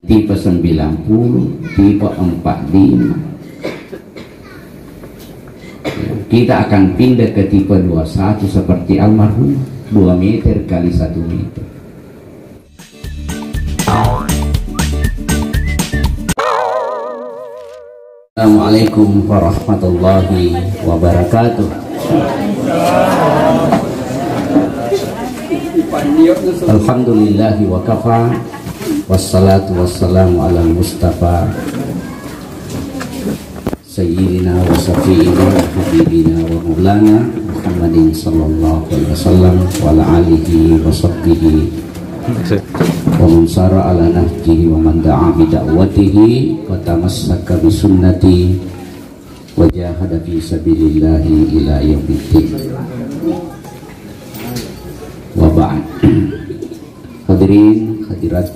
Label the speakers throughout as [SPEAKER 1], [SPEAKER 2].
[SPEAKER 1] tipe 90, tipe 45. Kita akan pindah ke tipe 21 seperti almarhum, 2 meter kali 1 meter. Assalamualaikum warahmatullahi wabarakatuh. Alhamdulillahi wa kafa, wassalatu wassalamu ala mustafa sayyidina wa safiina wa habibina wa maulana Muhammadin sallallahu alaihi wasallam wa ala alihi wa sahbihi wa man sara ala nahjihi wa man da'a bi da'watihi wa tamassaka bi sunnati wa jahada fi sabilillahi ila yaumiddin. Wa ba'd. Hadirin hadirat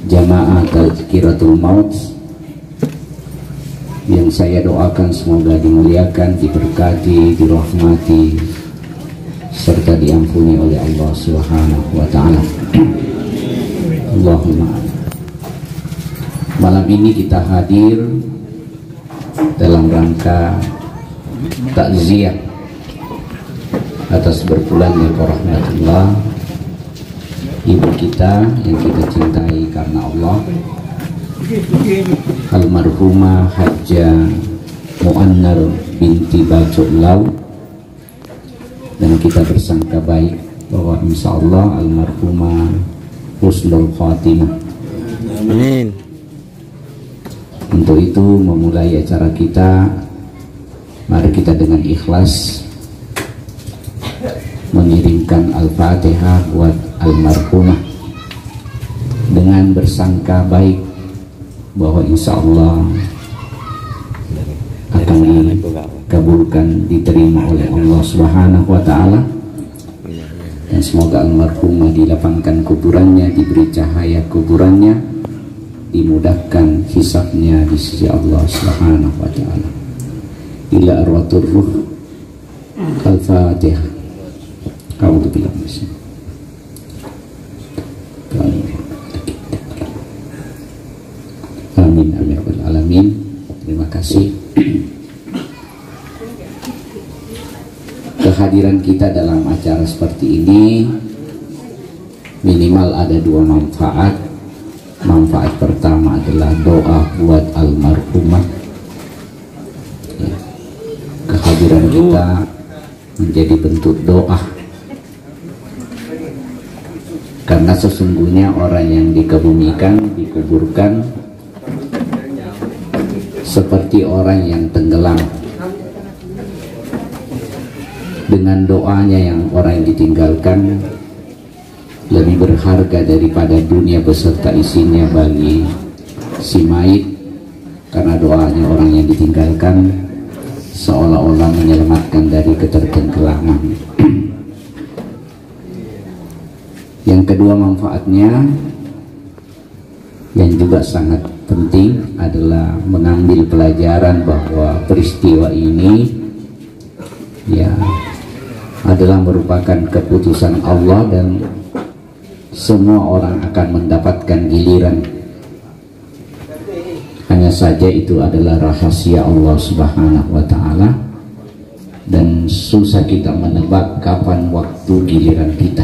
[SPEAKER 1] jamaah tazkiratul maut yang saya doakan semoga dimuliakan, diberkati, dirahmati serta diampuni oleh Allah Subhanahu wa taala. Allahumma. Malam ini kita hadir dalam rangka takziah atas berpulangnya rahmatullah ibu kita yang kita cintai karena Allah, almarhumah Hajjah Muannar binti Bajullah, dan kita bersangka baik bahwa insya Allah almarhumah husnul khatimah. Amin. Untuk itu memulai acara kita, mari kita dengan ikhlas mengirimkan Al-Fatihah buat almarhumah dengan bersangka baik bahwa insya Allah akan dikabulkan, diterima oleh Allah Subhanahu wa taala, dan semoga almarhumah dilapangkan kuburannya, diberi cahaya kuburannya, dimudahkan hisabnya di sisi Allah Subhanahu wa taala. Ila arwatur ruh. Al-Fatihah. A'udzu billahi minasyaitonir rajim. Amin amin alamin. Terima kasih. Kehadiran kita dalam acara seperti ini minimal ada 2 manfaat. Manfaat pertama adalah doa buat almarhumah. Kehadiran kita menjadi bentuk doa, karena sesungguhnya orang yang dikebumikan, dikuburkan seperti orang yang tenggelam. Dengan doanya yang orang yang ditinggalkan lebih berharga daripada dunia beserta isinya bagi si mayit, karena doanya orang yang ditinggalkan seolah-olah menyelamatkan dari ketertenggelaman. Yang kedua manfaatnya yang juga sangat penting adalah mengambil pelajaran bahwa peristiwa ini ya adalah merupakan keputusan Allah dan semua orang akan mendapatkan giliran. Hanya saja itu adalah rahasia Allah Subhanahu wa taala, dan susah kita menebak kapan waktu giliran kita.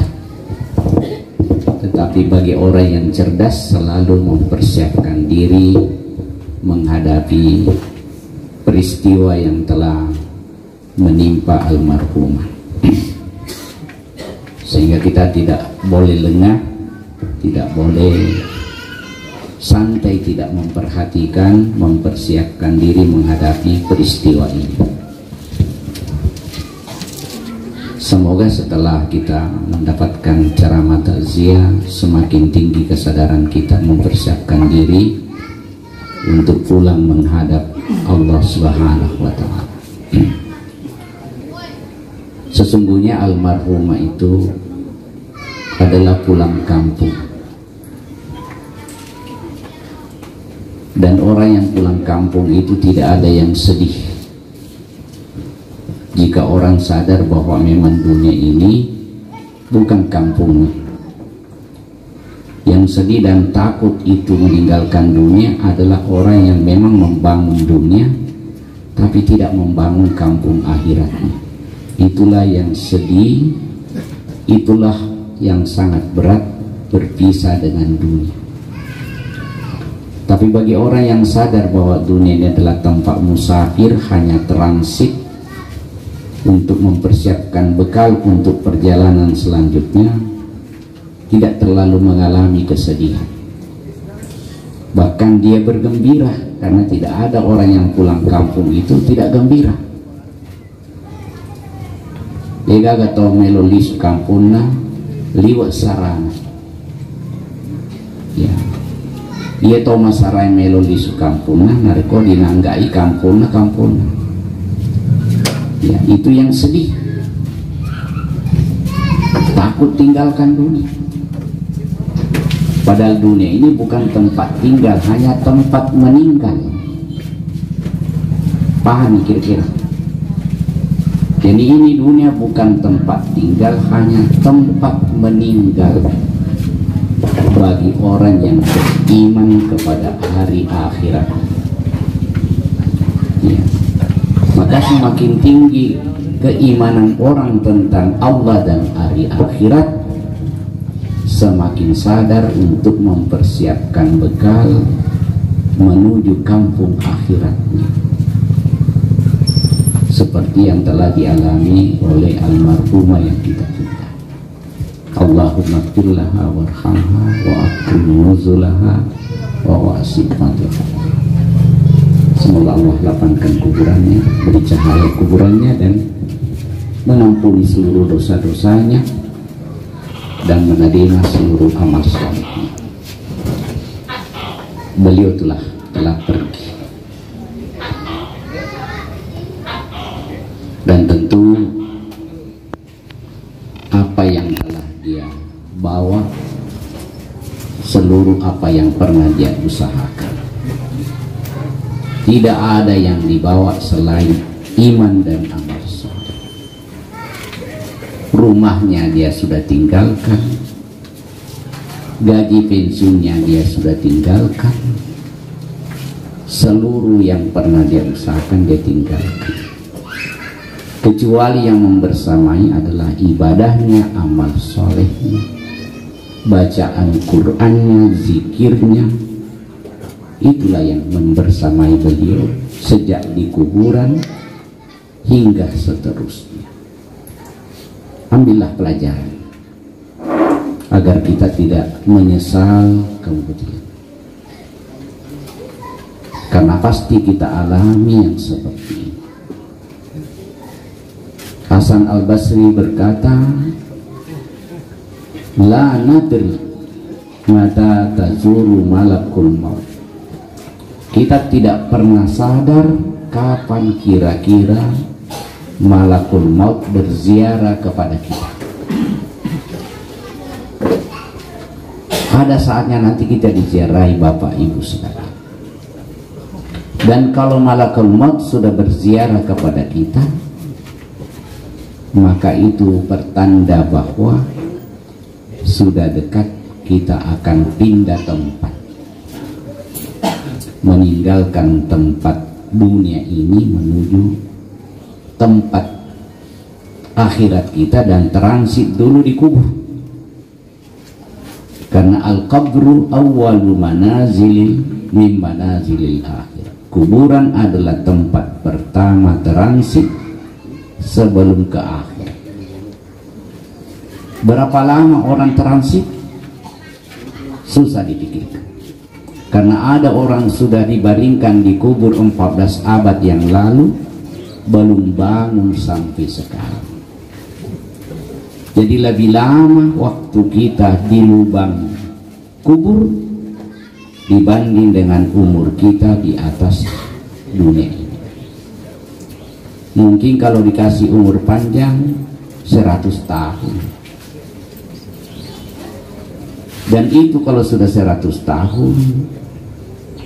[SPEAKER 1] Tetapi bagi orang yang cerdas selalu mempersiapkan diri menghadapi peristiwa yang telah menimpa almarhumah. Sehingga kita tidak boleh lengah, tidak boleh santai, tidak memperhatikan, mempersiapkan diri menghadapi peristiwa ini. Semoga setelah kita mendapatkan ceramah takziah semakin tinggi kesadaran kita mempersiapkan diri untuk pulang menghadap Allah Subhanahu wa taala. Sesungguhnya almarhumah itu adalah pulang kampung, dan orang yang pulang kampung itu tidak ada yang sedih jika orang sadar bahwa memang dunia ini bukan kampungnya. Yang sedih dan takut itu meninggalkan dunia adalah orang yang memang membangun dunia tapi tidak membangun kampung akhiratnya. Itulah yang sedih, itulah yang sangat berat berpisah dengan dunia. Tapi bagi orang yang sadar bahwa dunia ini adalah tempat musafir, hanya transit untuk mempersiapkan bekal untuk perjalanan selanjutnya, tidak terlalu mengalami kesedihan. Bahkan dia bergembira, karena tidak ada orang yang pulang kampung itu tidak gembira. Dia gak tahu melolis kampungna liwat sarana. Ya, dia tahu masalah melolis kampungna narko dinanggai kampungna. Ya, itu yang sedih. Takut tinggalkan dunia. Padahal dunia ini bukan tempat tinggal, hanya tempat meninggal. Paham kira-kira? Jadi ini dunia bukan tempat tinggal, hanya tempat meninggal bagi orang yang beriman kepada hari akhirat. Ya. Maka semakin tinggi keimanan orang tentang Allah dan hari akhirat, semakin sadar untuk mempersiapkan bekal menuju kampung akhiratnya, seperti yang telah dialami oleh almarhumah yang kita cinta. Allahumma firlaha warhamha wa akrim nuzulaha wa wasi' madlaha. Semoga Allah lapangkan kuburannya, beri cahaya kuburannya, dan mengampuni seluruh dosa-dosanya dan menerima seluruh amal salehnya. Beliau telah pergi, dan tentu apa yang telah dia bawa, seluruh apa yang pernah dia usahakan, tidak ada yang dibawa selain iman dan amal saleh. Rumahnya dia sudah tinggalkan, gaji pensiunnya dia sudah tinggalkan, seluruh yang pernah dia usahakan dia tinggalkan, kecuali yang membersamai adalah ibadahnya, amal solehnya, bacaan Qur'annya, zikirnya. Itulah yang membersamai beliau sejak di kuburan hingga seterusnya. Ambillah pelajaran agar kita tidak menyesal kemudian, karena pasti kita alami yang seperti ini. Hasan al-Basri berkata, la nadri mata tazuru malakul maut. Kita tidak pernah sadar kapan kira-kira malakul maut berziarah kepada kita. Ada saatnya nanti kita diziarahi Bapak Ibu sekalian. Dan kalau malakul maut sudah berziarah kepada kita, maka itu pertanda bahwa sudah dekat kita akan pindah tempat, meninggalkan tempat dunia ini menuju tempat akhirat kita, dan transit dulu di kubur. Karena al-qabru awwalu manazil min manazilil akhir. Kuburan adalah tempat pertama transit sebelum ke akhir. Berapa lama orang transit? Susah dipikirkan. Karena ada orang sudah dibaringkan di kubur 14 abad yang lalu, belum bangun sampai sekarang. Jadi lebih lama waktu kita di lubang kubur dibanding dengan umur kita di atas dunia ini. Mungkin kalau dikasih umur panjang 100 tahun. Dan itu kalau sudah 100 tahun,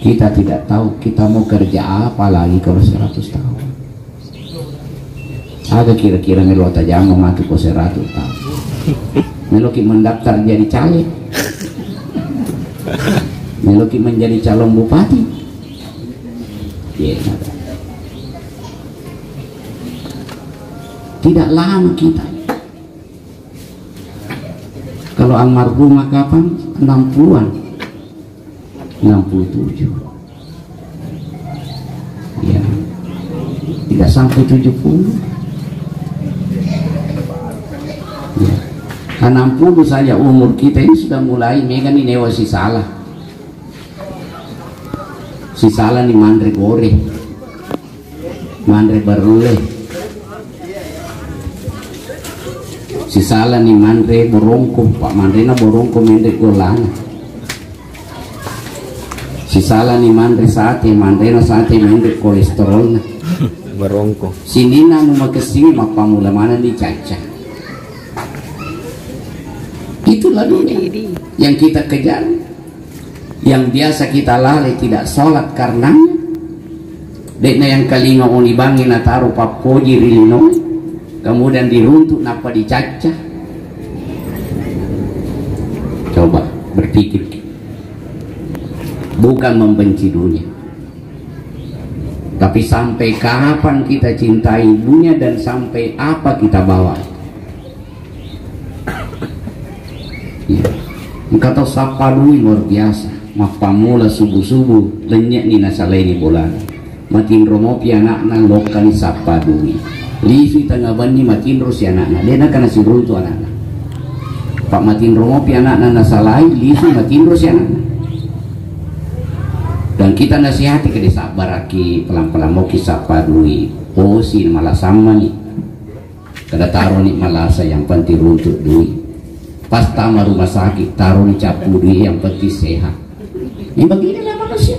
[SPEAKER 1] kita tidak tahu kita mau kerja apa lagi kalau 100 tahun. Ada kira-kira melo tajam mati ko 100 tahun. Melo ki mendaftar jadi caleg. meloki menjadi calon bupati. Ya, tidak lama kita. Kalau almarhumah kapan? 60-an, 67. Ya, tidak sampai 70. Ya. 60 saja umur kita ini sudah mulai megan ini newa si salah nih mandre gore, mandre barule, si salah nih mandre borongko, pak mandre na borongko mendek golana, si salah nih mandre sate mendek kolesterol na
[SPEAKER 2] borongko,
[SPEAKER 1] sini na mau kesini mak pamula mana dicaca. Itulah dunia yang kita kejar, yang biasa kita lalai tidak sholat karenanya. Dekna yang kalinga oni bangi na taruh papoji rilino, kemudian diruntuk napa dicacah. Coba berpikir, bukan membenci dunia, tapi sampai kapan kita cintai dunia dan sampai apa kita bawa. Ya. Kata sapa dui luar biasa, mak pamula subuh-subuh lenyek ni nasaleni bolan, makin romopi anak-anak lokal sapa dui, livi tengah bani makin ros anak-anak, dia nak nasi runtu anak-anak, pak makin romopi anak-anak nasalai, livi makin ros anak-anak, dan kita nasihati ke desa baraki pelan-pelan mau sapa dui, posin malah sama nih, kada taruh nih malasa yang penting runtuk dui. Pas tamat rumah sakit taruh di capu duit yang penting sehat. Ini beginilah manusia.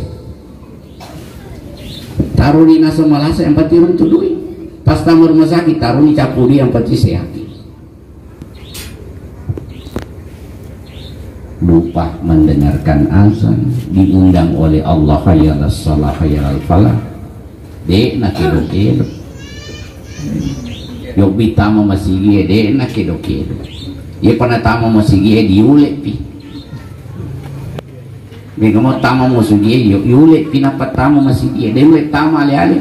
[SPEAKER 1] Taruh di nasa malasa yang penting untuk duit. Pas tamat rumah sakit taruh di capu duit yang penting sehat. Lupa mendengarkan azan, diundang oleh Allah hayya alas salah hayya al falah. Dek nak kedo-kedo. Yok bitama masih dia dek nak kedo-kedo. Ia pernah tamu masih dia diulek pi. Mereka mau tamu masih dia diulek pi napa tamu masih dia. Dia mulai tamu ale-ale.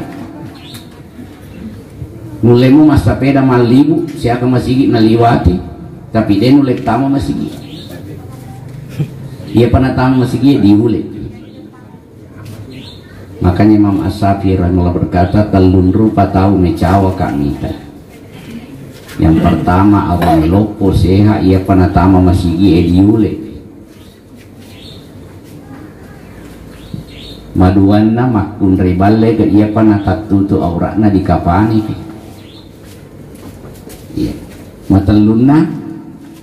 [SPEAKER 1] Mulai mu mas sepeda malibu siapa masih dia naliwati. Tapi dia mulai tamu masih dia. Ia pernah tamu masih dia diulek. Makanya Imam As-Syafi'i rahimahullah berkata telun rupa tahu mecawa kak mita. Yang pertama awal lopo seha ia panatama masigi ediule maduanna makun riballe ke ia panatatutu auratna dikapani iya matalunna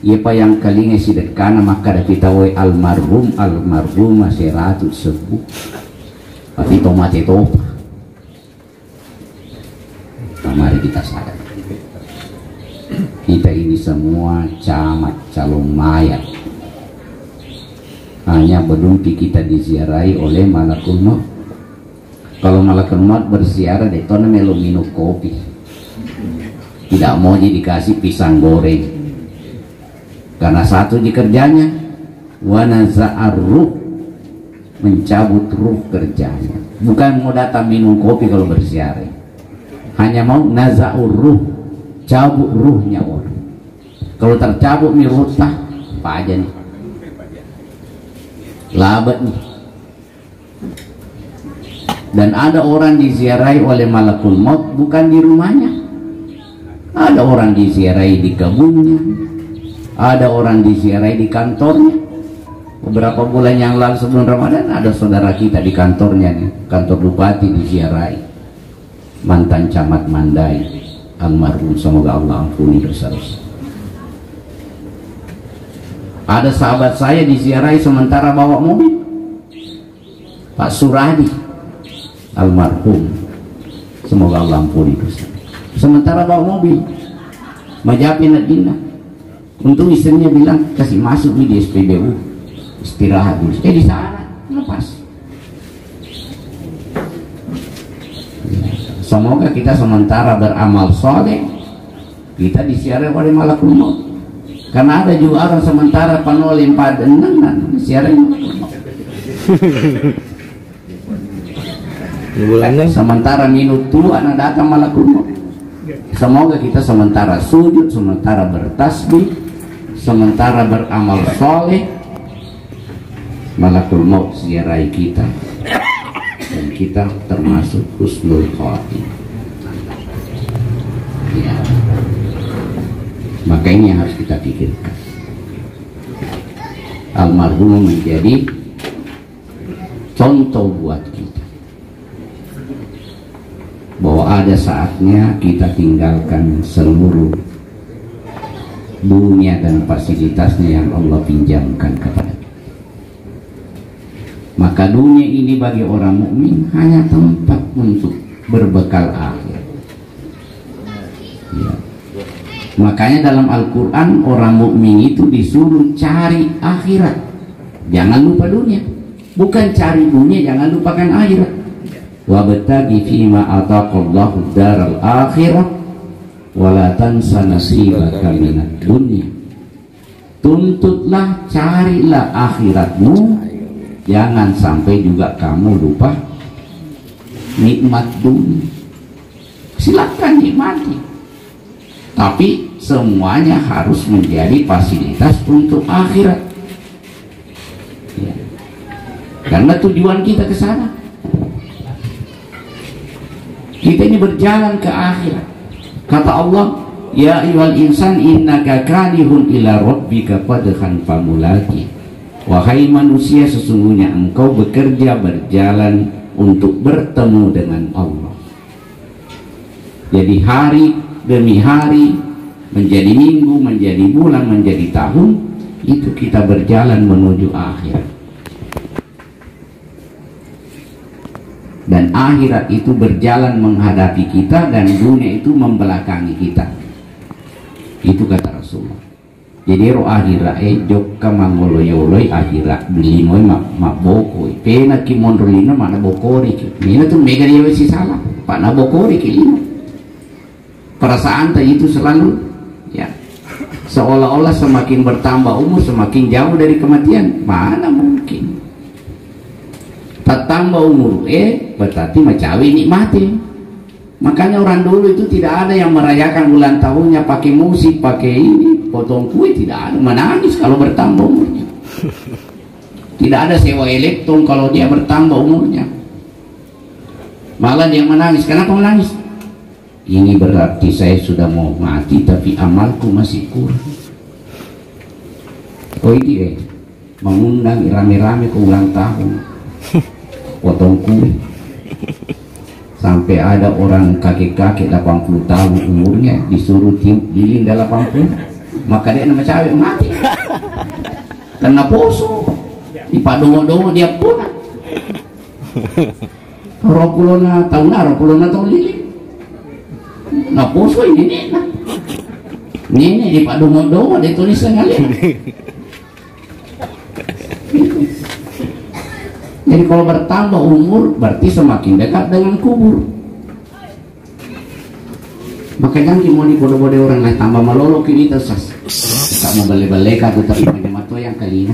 [SPEAKER 1] ia pa yang kalinga sidekana maka kita we almarhum seratu sebu tapi tomate topa mari kita sadar kita ini semua camat calon mayat, hanya bermimpi kita diziarahi oleh malakul maut. Kalau malakul maut berziarah deh tona melo minum kopi, tidak mau dikasih pisang goreng, karena satu di kerjanya wanaza'ar ruh, mencabut ruh kerjanya, bukan mau datang minum kopi kalau berziarah, hanya mau naza'ur ruh, cabut ruhnya orang. Kalau tercabut mirutah apa aja nih labat nih. Dan ada orang diziarahi oleh malakul maut bukan di rumahnya, ada orang diziarahi di kebunnya, ada orang diziarahi di kantornya. Beberapa bulan yang lalu sebelum Ramadan ada saudara kita di kantornya nih, kantor bupati diziarahi mantan camat Mandai almarhum, semoga Allah ampuni dosa-dosa. Ada sahabat saya diziarahi sementara bawa mobil, Pak Suradi almarhum, semoga Allah ampuni dosa, sementara bawa mobil Majapahit Nadina. Untung istrinya bilang kasih masuk di SPBU istirahat dulu, di sana lepas. Semoga kita sementara beramal soleh kita disiarahi oleh malakul maut. Karena ada juga orang sementara panolim padenang disiarahi malakul maut. Sementara minut dulu anak datang malakul maut. Semoga kita sementara sujud, sementara bertasbih, sementara beramal soleh, malakul maut ziarahi kita dan kita termasuk husnul khotimah. Ya. Maka ini yang harus kita pikirkan. Almarhum menjadi contoh buat kita bahwa ada saatnya kita tinggalkan seluruh dunia dan fasilitasnya yang Allah pinjamkan kepada kita. Maka dunia ini bagi orang mukmin hanya tempat untuk berbekal akhir. Ya. Makanya dalam Al-Quran orang mukmin itu disuruh cari akhirat, jangan lupa dunia. Bukan cari dunia, jangan lupakan akhirat. Wabtaghi fima ataqallahu daral akhirah wala tansa nasibaka minad dunya. Tuntutlah, carilah akhiratmu, jangan sampai juga kamu lupa nikmat dunia. Silakan nikmati, tapi semuanya harus menjadi fasilitas untuk akhirat. Ya. Karena tujuan kita ke sana. Kita ini berjalan ke akhirat. Kata Allah, ya ayyuhal insan innaka kadihun ila rabbika fadkhan famulaki. Wahai manusia, sesungguhnya engkau bekerja berjalan untuk bertemu dengan Allah. Jadi hari demi hari, menjadi minggu, menjadi bulan, menjadi tahun, itu kita berjalan menuju akhirat. Dan akhirat itu berjalan menghadapi kita dan dunia itu membelakangi kita. Itu kata Rasulullah. Jadi roh akhirat jok kamangoloyoloi akhirat bilimoy mabokoi. Pena kimondrolino mana bokori ki. Mina tuh mega dia wesi salah. Pak na bokori ki lino. Perasaan tadi itu selalu ya seolah-olah semakin bertambah umur semakin jauh dari kematian. Mana mungkin? Tambah umur berarti macawi nikmati. Makanya orang dulu itu tidak ada yang merayakan ulang tahunnya pakai musik, pakai ini, potong kue, tidak ada. Menangis kalau bertambah umurnya. Tidak ada sewa elektron kalau dia bertambah umurnya. Malah dia menangis. Kenapa menangis? Ini berarti saya sudah mau mati tapi amalku masih kurang. Oh ini mengundang rame-rame ke ulang tahun, potong kue, sampai ada orang kakek-kakek 80 tahun umurnya disuruh tiup lilin 80, maka dia nama cewek mati karena poso di padongo-dongo dia pulang. Rokulona tahun lilin nah poso ini nenek di padongo-dongo dia tulisan kalian. Jadi kalau bertambah umur berarti semakin dekat dengan kubur. Makanya kan mau dibodoh-bodoh orang lain tambah malolo kini tersas. Tak mau balik-balik atau tapi macam yang kali ini.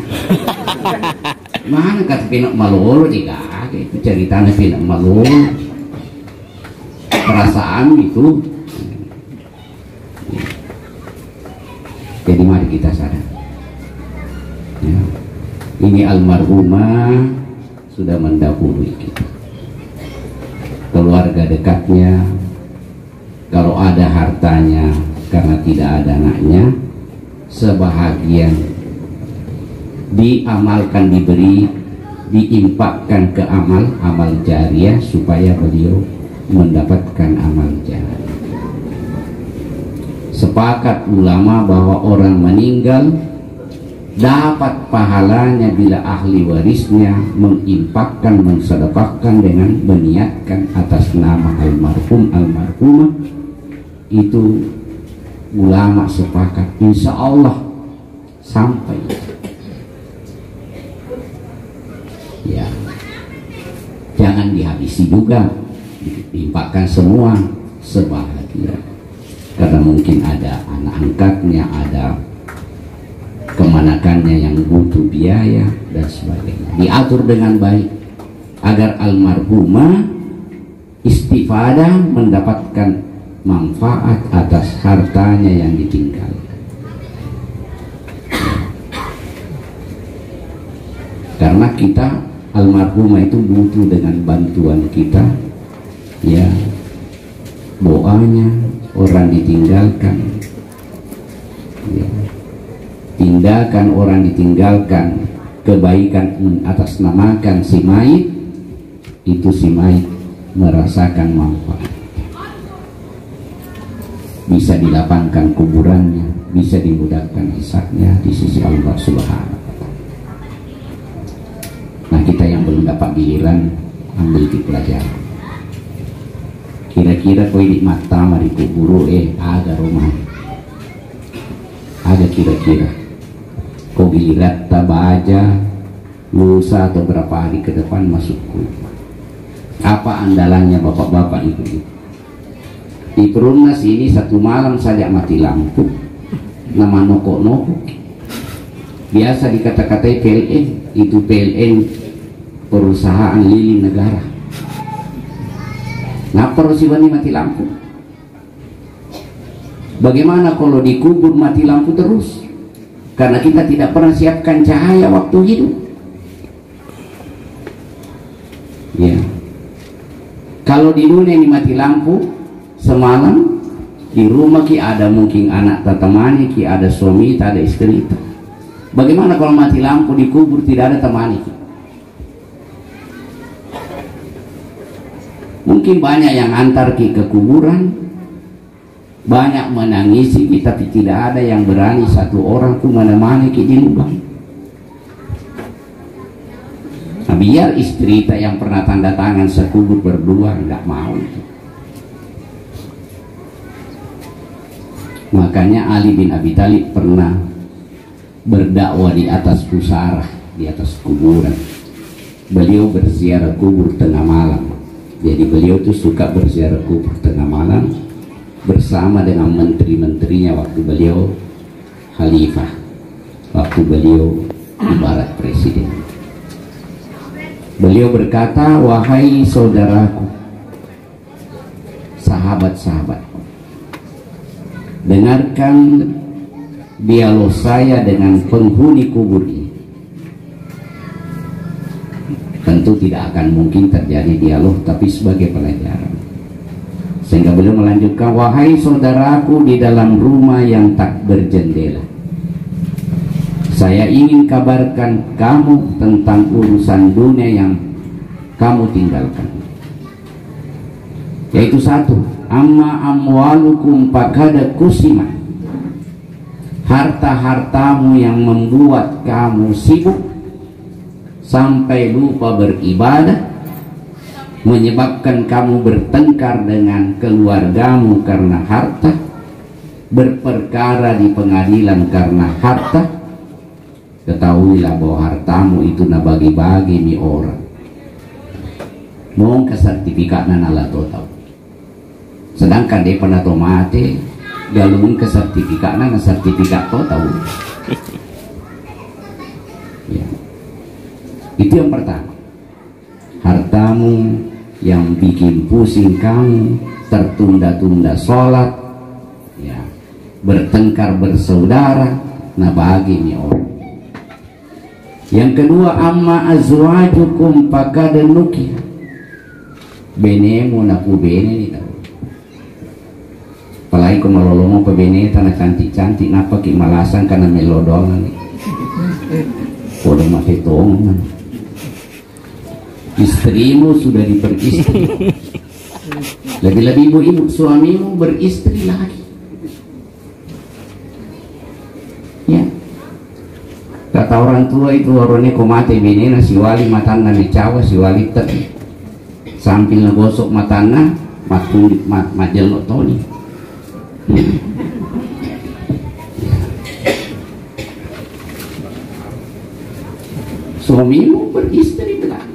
[SPEAKER 1] Mana kata pinak malolo jika itu ceritanya pinak malolo. Perasaan itu. Jadi mari kita sadar. Ya. Ini almarhumah sudah mendahului kita. Keluarga dekatnya, kalau ada hartanya karena tidak ada anaknya, sebahagian diamalkan, diberi, diimpakkan ke amal jariah supaya beliau mendapatkan amal jariah. Sepakat ulama bahwa orang meninggal dapat pahalanya bila ahli warisnya mengimpakkan, mensedekahkan dengan meniatkan atas nama almarhum almarhumah. Itu ulama sepakat, insya Allah sampai. Ya, jangan dihabisi juga, diimpakkan semua sebahagia. Karena mungkin ada anak angkatnya, ada kemanakannya yang butuh biaya dan sebagainya. Diatur dengan baik agar almarhumah istifadah mendapatkan manfaat atas hartanya yang ditinggalkan. Karena kita almarhumah itu butuh dengan bantuan kita, ya, doanya orang ditinggalkan, ya, tindakan orang ditinggalkan, kebaikan atas namakan si mayit, itu si mayit merasakan manfaat. Bisa dilapangkan kuburannya, bisa dimudahkan hisabnya di sisi Allah Subhanahu. Nah, kita yang belum dapat giliran ambil di pelajaran. Kira-kira kau ini mata mari kuburu ada rumah, ada kira-kira kau giliran tabaja lusa atau berapa hari ke depan masuk kubur. Apa andalannya bapak-bapak ibu? Di Perumnas ini satu malam saja mati lampu, nama nokok-nokok. Biasa dikata-katai PLN, itu PLN perusahaan lilin negara. Ngapa harus ini mati lampu? Bagaimana kalau dikubur mati lampu terus? Karena kita tidak pernah siapkan cahaya waktu hidup. Ya. Kalau di dunia ini mati lampu, semalam di rumah ki ada mungkin anak tetemani ki, ada suami, tak ada istri. Bagaimana kalau mati lampu dikubur tidak ada temani ki? Mungkin banyak yang antar ki ke kuburan, banyak menangisi ki, tapi tidak ada yang berani satu orang pun menemani ki di lubang. Nah, biar istri kita yang pernah tanda tangan sekubur berdua nggak mau. Makanya Ali bin Abi Thalib pernah berdakwah di atas pusara, di atas kuburan. Beliau berziarah kubur tengah malam. Jadi beliau tuh suka berziarah kubur tengah malam bersama dengan menteri-menterinya waktu beliau khalifah, waktu beliau ibarat presiden. Beliau berkata, wahai saudaraku, sahabat-sahabatku, dengarkan dialog saya dengan penghuni kubur ini. Tentu tidak akan mungkin terjadi dialog, tapi sebagai pelajaran. Sehingga beliau melanjutkan, wahai saudaraku di dalam rumah yang tak berjendela, saya ingin kabarkan kamu tentang urusan dunia yang kamu tinggalkan. Yaitu satu, amma amwalukum fakada kusima, harta-hartamu yang membuat kamu sibuk sampai lupa beribadah, menyebabkan kamu bertengkar dengan keluargamu karena harta, berperkara di pengadilan karena harta. Ketahuilah bahwa hartamu itu na bagi-bagi mi orang. Mau ke sertifikat na nala total. Sedangkan dia pernah tomate galung ke sertifikat na sertifikat total. Ya. Itu yang pertama. Hartamu yang bikin pusing kamu, tertunda-tunda sholat, ya, bertengkar bersaudara, nah bagi mi orang. Yang kedua, amma azwajukum fakada nuki, benemu naku bene ni tahu. Apalagi kalau melolomo pe bene tanah cantik-cantik, napa ki malasan karena melodongan ni. Podo maketong. Istrimu sudah diperistri, lebih-lebih ibu suamimu beristri lagi. Ya, kata orang tua itu orangnya komate benena si wali matana ni cawa si wali ter samping ngegosok matana majel lo toni. Suamimu beristri lagi.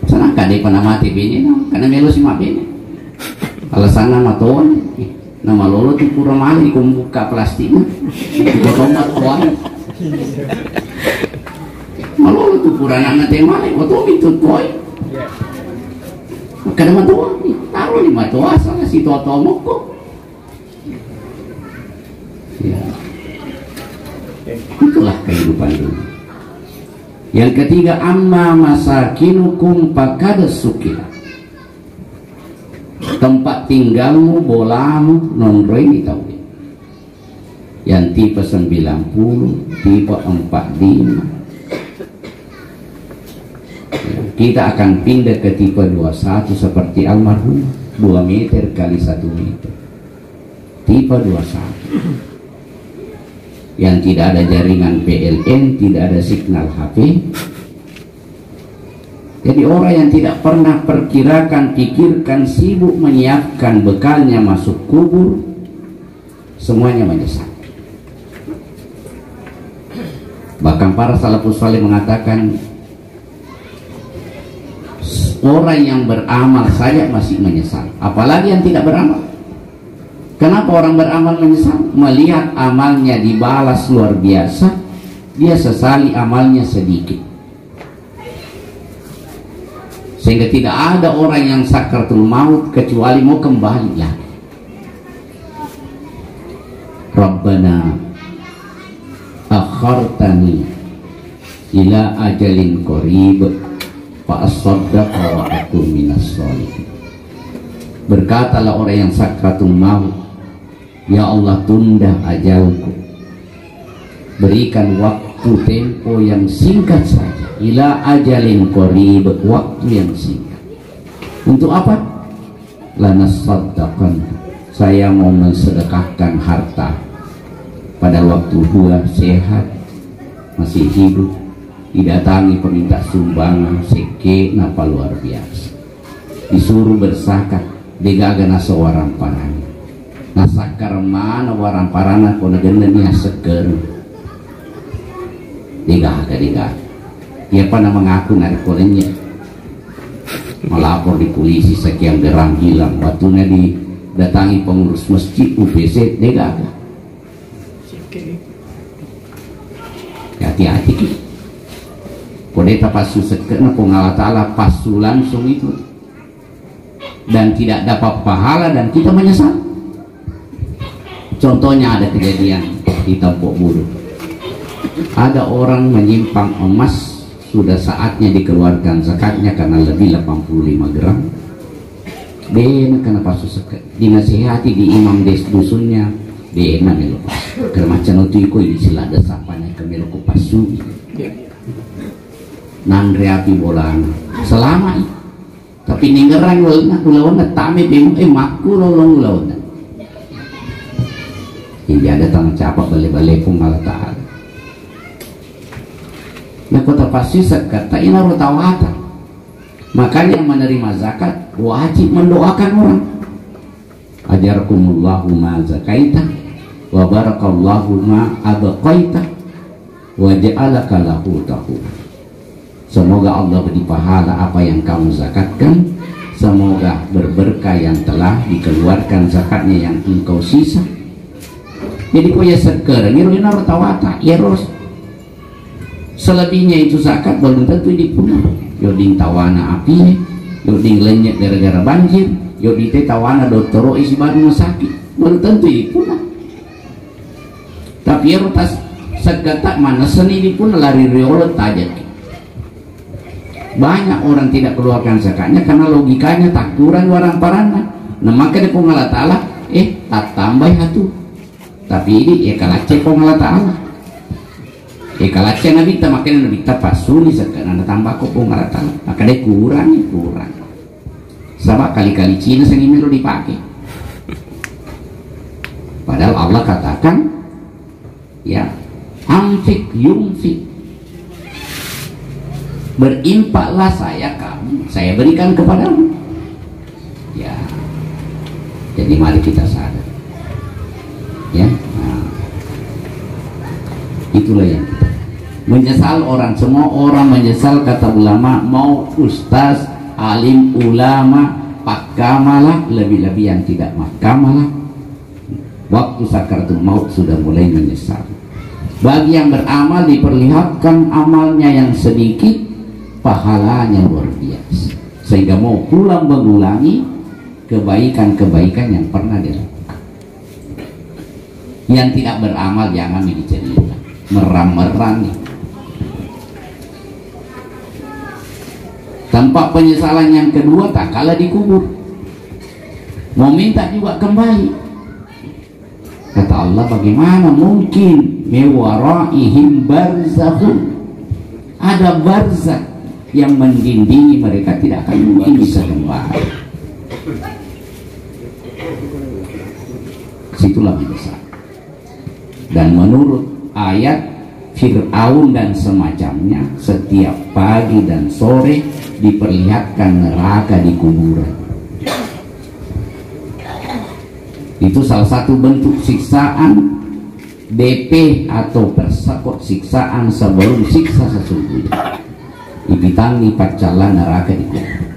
[SPEAKER 1] Sana kade pernah mati bini, karena melo si mabene. Alasan nama tuan, nama lolo tu kurang mali kau buka plastik kau tomat kuat malolo tu kurang anak temali kau tu itu koi kadang matua taruh di matua salah si tua moko ya itulah kehidupan dunia. Yang ketiga, amma masakinukum pakada sukila, tempat tinggalmu bolamu nonroi tahu. Yang tipe 90, tipe 45. Kita akan pindah ke tipe 21 seperti almarhum 2 meter kali 1 meter. Tipe 21. Yang tidak ada jaringan PLN, tidak ada signal HP. Jadi orang yang tidak pernah perkirakan, pikirkan, sibuk menyiapkan bekalnya masuk kubur, semuanya menyesal. Bahkan para salafus saleh mengatakan orang yang beramal saja masih menyesal, apalagi yang tidak beramal. Kenapa orang beramal menyesal? Melihat amalnya dibalas luar biasa, dia sesali amalnya sedikit. Sehingga tidak ada orang yang sakaratul maut kecuali mau kembali lagi. Rabbana akhartani ila ajalin qarib fa asaddaqa wa akun minas sholihin. Berkatalah orang yang sakaratul maut, ya Allah, tunda ajalku, berikan waktu tempo yang singkat saja, ila ajalin qarib, waktu yang singkat. Untuk apa? Lanasaddaqan, saya mau mensedekahkan harta pada waktu gua sehat, masih hidup, didatangi peminta sumbangan seke napa luar biasa, disuruh berzakat, digagana seorang parana nasakar mana warang parana kona gendenya seker digaga dia pada mengaku narkolenya, melapor di polisi sekian gerang hilang, batunya didatangi pengurus masjid UPC digaga. Hati-hati ki kodeta pasu seker na pengala ta'ala pasu langsung itu dan tidak dapat pahala dan kita menyesal. Contohnya ada kejadian di Tempok Buru, ada orang menyimpang emas, sudah saatnya dikeluarkan zakatnya karena lebih 85 gram. Dia kena pasu sekat, dinasihati di imam des dusunnya, dia melo kermacan itu ikut istilah desapanya kemelo pasu nan reapi bolan selama itu. Tapi ninggerang ulawan tame bingung makku lolong ulawan. Jadi ada tang capak balik-balik pun malah ta'ala. Nah kota pasti sekata ina rutawata. Makanya yang menerima zakat wajib mendoakan orang. Ajarkumullahu ma zakaita wa barakallahu ma abqaita wa ja'alaka lahu tahura. Semoga Allah beri pahala apa yang kamu zakatkan, semoga berberkah yang telah dikeluarkan zakatnya yang engkau sisa. Jadi kau ya seker ngiruina rutawata ya ros. Selebihnya itu zakat belum tentu dipunah. Yoding tawana api, yoding lenyek gara-gara banjir, yoding tawana doktoro isi baru sakit, belum tentu dipunah. Tapi ya rotas seketak mana seni dipunah lari riolot tajak. Banyak orang tidak keluarkan zakatnya karena logikanya tak kurang warang parana. Nah maka dia pengalat Allah tak tambah hatu. Tapi ini kalace pengalat Allah. Kalace nabi ta makanya nabi ta pasuni sekarang tambah kok pengalat Allah. Maka dia kurang. Sebab kali-kali Cina seni melo dipakai. Padahal Allah katakan ya amfik yumfik, berinfaklah saya berikan kepadamu. Ya, jadi mari kita sadar. Ya, nah, itulah yang kita menyesal orang. Semua orang menyesal, kata ulama, mau ustaz, alim, ulama, pakamalah, lebih-lebih yang tidak makamalah, waktu sakaratul maut sudah mulai menyesal. Bagi yang beramal diperlihatkan amalnya yang sedikit, pahalanya luar biasa, sehingga mau pulang mengulangi kebaikan-kebaikan yang pernah dilakukan. Yang tidak beramal jangan dicerita, meram-meram nih. Tampak penyesalan yang kedua tak kalah dikubur, mau minta juga kembali. Kata Allah, bagaimana mungkin mewaraihim barzakhun, ada barzakh yang mendindingi mereka, tidak akan mungkin bisa kembali. Situlah menyesal. Dan menurut ayat, Fir'aun dan semacamnya setiap pagi dan sore diperlihatkan neraka di kuburan. Itu salah satu bentuk siksaan DP atau persekot, siksaan sebelum siksa sesungguhnya. Ibitangi pacalan neraka di kuburan.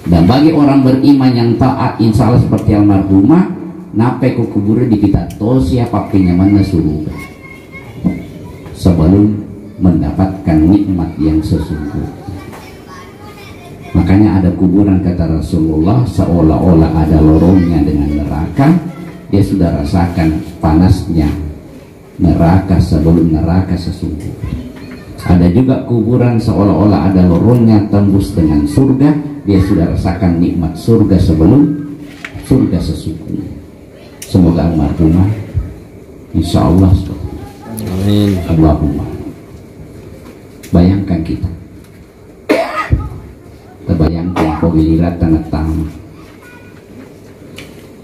[SPEAKER 1] Dan bagi orang beriman yang taat, insya Allah seperti almarhumah, nape ku kuburan dipita tosia papinya mana surga sebelum mendapatkan nikmat yang sesungguhnya. Makanya ada kuburan, kata Rasulullah, seolah-olah ada lorongnya dengan neraka. Dia sudah rasakan panasnya neraka sebelum neraka sesungguhnya. Ada juga kuburan seolah-olah ada lorongnya tembus dengan surga. Dia sudah rasakan nikmat surga sebelum surga sesungguhnya. Semoga almarhumah insya Allah. Amin. Allahumma. Bayangkan kita, terbayangkan pegiliran tanah tamat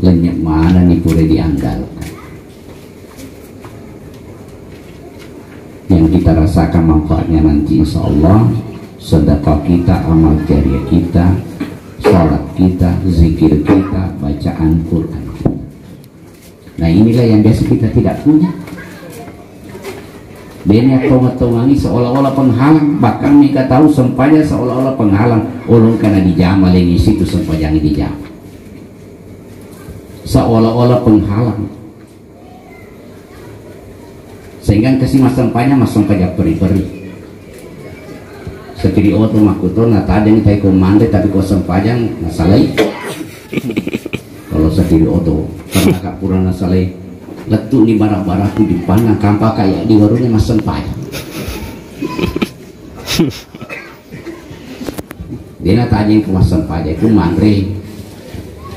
[SPEAKER 1] lenyap mana nih pura diandalkan, yang kita rasakan manfaatnya nanti insya Allah. Sedekah kita, amal jariah kita, salat kita, zikir kita, bacaan Quran. Nah inilah yang biasa kita tidak punya. Dia tonga-tongangi seolah-olah penghalang, bahkan mereka tahu sempanya seolah-olah penghalang. Ulung karena dijama lagi situ sempanya dijama, seolah-olah penghalang, sehingga kasih mas sempanya peri-peri. Sekiri oto makuto na tajang tay komande tapi ko sempajang nasalay. Kalau sekiri oto pernah kapura nasalay letu di barak-barakku di panang kampak kayak di warungnya mas sempajang. Dia na tajang ke mas sempajang itu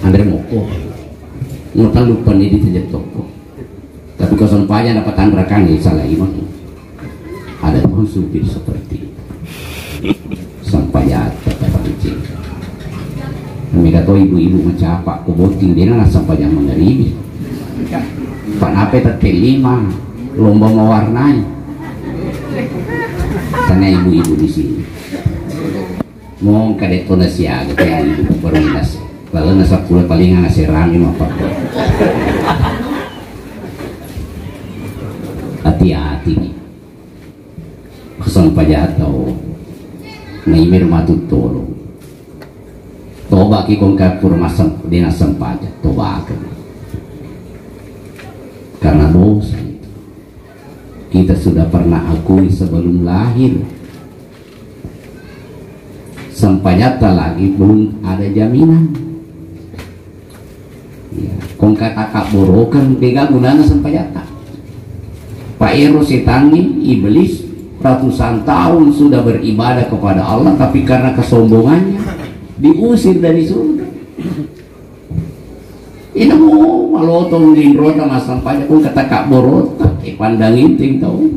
[SPEAKER 1] Andre moko nggak lupa nih ditejak toko. Tapi ko sempajang dapat tandrakan di salah imam. Ada pohon supir seperti itu. Sampayat kata pancing. Mereka tahu ibu-ibu mencapak kuboting dia nggak sampayat menerima. Pak nape terkelima lomba mewarnai. Tanya ibu-ibu di sini. Mau kadek tona siaga kayak ibu baru nasi. Lalu nasi pula paling ngasih rangi apa? Hati-hati nih. Sampayat tahu. Naimir matut tolong toba ki kong kapur masam dina sampaja toba akan karena dosa itu kita sudah pernah akui sebelum lahir. Sampajata lagi belum ada jaminan ya, kong kata kak borokan bega gunana sampajata. Pak Ero setangi iblis ratusan tahun sudah beribadah kepada Allah, tapi karena kesombongannya diusir dari surga. Ini mau malotong lindrota masang pajak pun kata kak borota pandangin ting tahu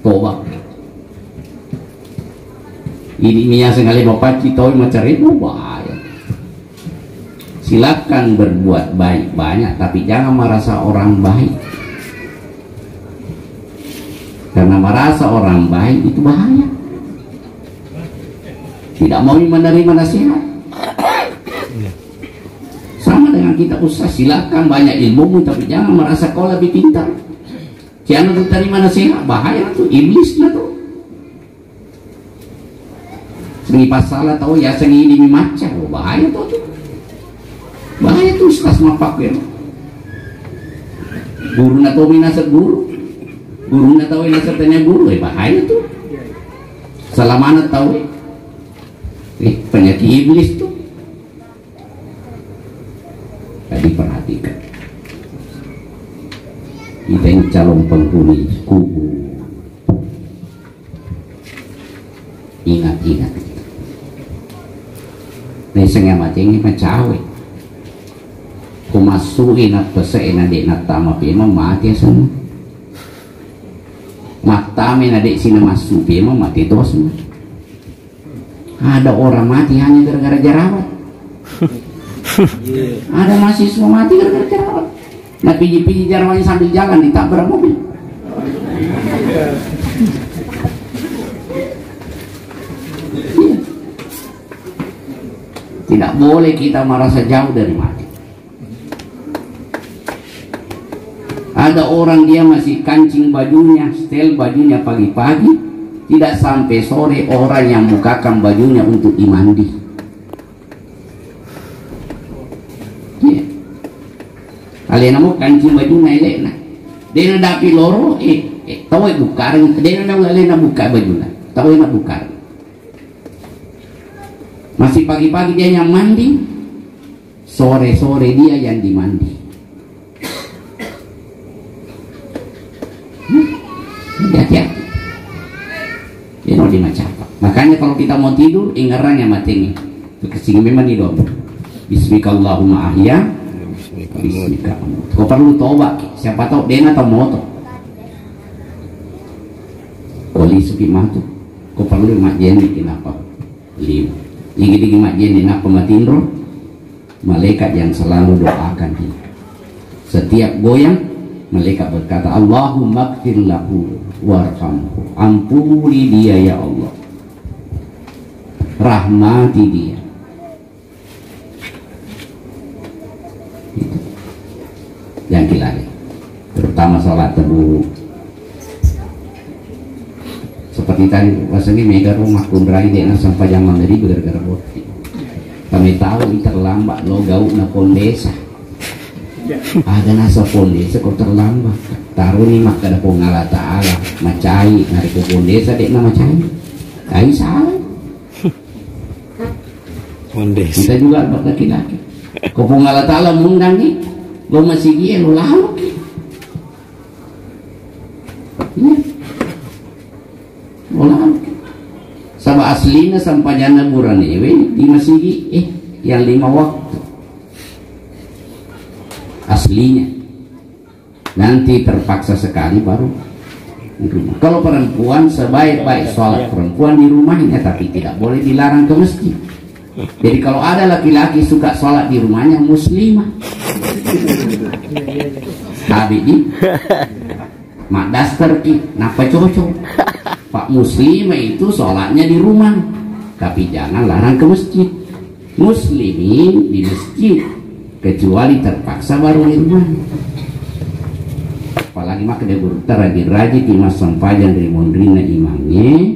[SPEAKER 1] toba ini minyak sekali bapak citoi macari bahaya. Silakan berbuat baik banyak, tapi jangan merasa orang baik. Karena merasa orang baik itu bahaya. Tidak mau menerima nasihat. Sama dengan kita usaha, silakan banyak ilmumu, tapi jangan merasa kau lebih pintar. Jangan terima nasihat, bahaya tuh, iblis lah tuh. Sengi pasalah tahu ya sengi ini macam, bahaya tuh. Bahaya tuh ustaz mapakir. Guru na tahu minasab guru na tahu minasab tanya guru, bahaya tuh. Salamanat tahu penyakit iblis tuh. Tadi perhatikan, kita yang calon penghuni kubu, ingat-ingat. Nesengnya macam ini mencawe. Kumasukin apa seena dek natama pema mati semua. Matame na dek sini masuk pema mati terus semua. Ada orang mati hanya gara-gara jerawat. Ada mahasiswa mati gara-gara jerawat. Nah piji-piji jerawatnya sambil jalan ditabrak mobil. Tidak boleh kita merasa jauh dari mati. Ada orang dia masih kancing bajunya, setel bajunya pagi-pagi, tidak sampai sore orang yang bukakan bajunya untuk imandi. Ya. Kalian mau kancing bajunya elena, dia nak dapi loro, tahu bukar, dia nak buka bajunya, tahu nak bukar. Masih pagi-pagi dia yang mandi, sore-sore dia yang dimandi. Hati-hati. Ini mau dimacapa. Makanya kalau kita mau tidur, ingarannya mati nih. Kesini memang di doa. Bismikallahumma ahya. Bismika. Kau perlu tobat. Siapa tahu dia atau moto. Oli suki matu. Kau perlu mak jeni kenapa? Lim. Ingin mak jeni kenapa matindro? Malaikat yang selalu doakan dia. Setiap goyang, malaikat berkata, Allahumma gfir lahu warhamhu, ampuni dia ya Allah, rahmati dia. Itu yang kilari, terutama sholat tebu. Seperti tadi rasanya mega rumah kundrai dia sampai jam maghrib gara-gara boti. Kami tahu ini terlambat lo gauk na kondesa. Ada nasa pondesa kok terlambat. Taruh ni mak kada pongala ta'ala macai ngari ke pondesa dek na macai. Ai salah. Pondesa. Kita juga buat laki-laki. Ko pongala ta'ala mundang ni lo masih dia lo lalu. Ya. Lo lalu. Sama aslinya sampai jana burane di masih yang 5 waktu. Aslinya nanti terpaksa sekali baru di rumah. Kalau perempuan sebaik-baik sholat perempuan di rumahnya, tapi tidak boleh dilarang ke masjid. Jadi kalau ada laki-laki suka sholat di rumahnya muslimah, habis ini mak daster ki napa cocok pak muslimah itu sholatnya di rumah, tapi jangan larang ke masjid. Muslimin di masjid kecuali terpaksa baru di rumah. Apalagi maka dia rajin-rajin di mas sampajan dari mondrina imangnya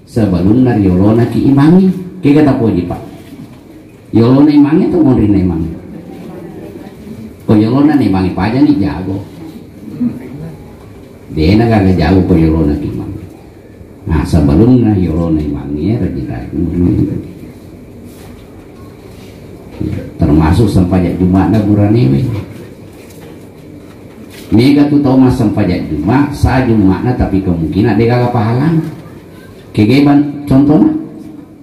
[SPEAKER 1] sebelum nari yolona ki imangi. Kayak kata poji pak, yolona imangnya atau mondrina imangnya? Ko yolona imangi paja nih jago. Dia nak agak jago ko yolona ki imangnya. Nah sebelum nari yolona imangnya rajin-rajin. Termasuk sampai Jumat na burane mega tu tahu mas sampai Jumat sa Jumat na tapi kemungkinan dia kagak pahalan kegeban contohnya